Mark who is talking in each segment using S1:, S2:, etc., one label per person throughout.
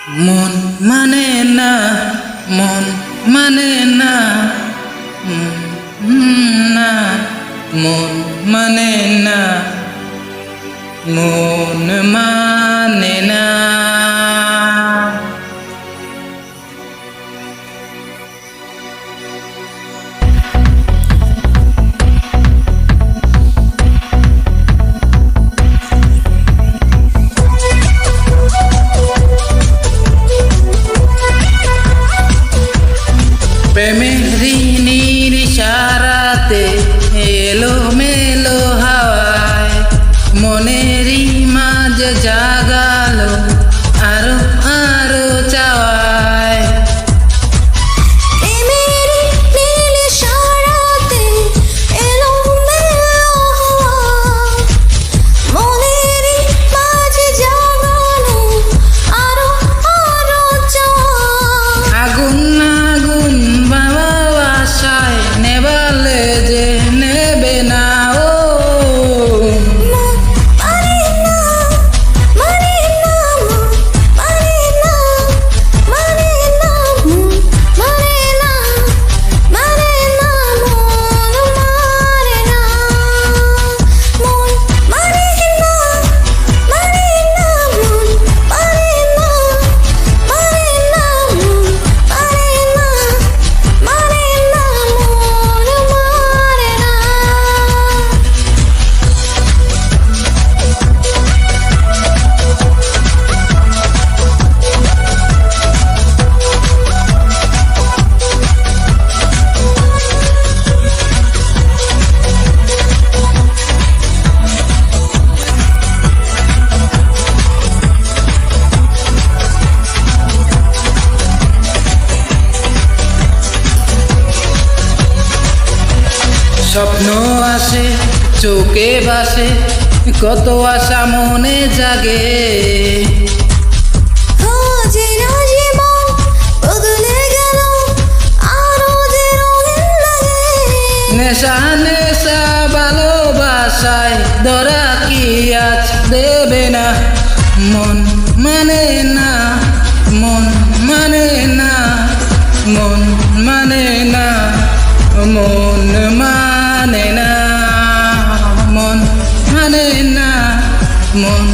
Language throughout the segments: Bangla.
S1: মন মানে না, মন মানে না, না মন মানে না, মন মানে না। প্রেমেরই নির্ইশারাতে এলো মেলো হাওয়ায় মনেরই মাঝে জাগালো আরো আরো চাওয়ায়। স্বপ্ন আসে চোখে ভাসে কত আশা মনে জাগে, নেশা নেশা ভালোবাসায় ধরা কি আজ দেবে না। মন মানে না, মন মানে না, মন মানে না, মন মানে না, মন মানে না, মন।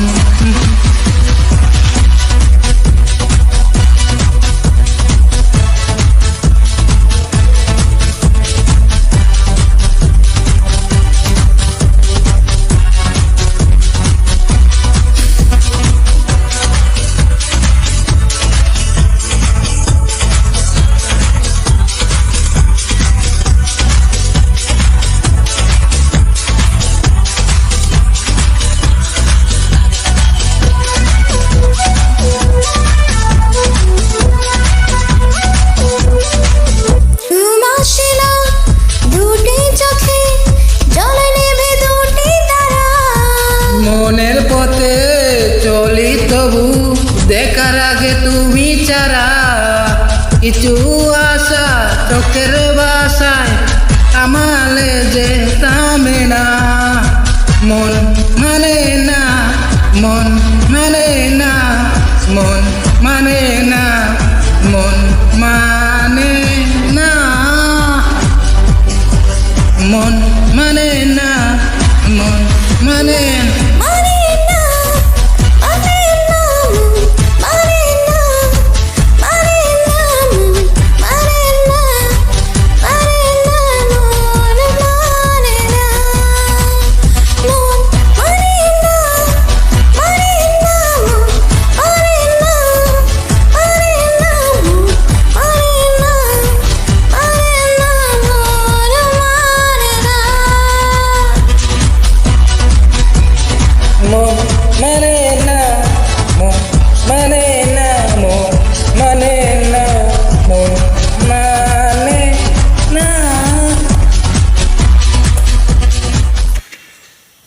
S1: মনের পথে চলি তবু দেখার আগে তুমি ছাড়া কিছু আশা চোখের বাসায় আমালে যে থামে না। মন মানে না, মন মানে না, মন মানে না, মন মানে না, মন মানে না, মন মানে না।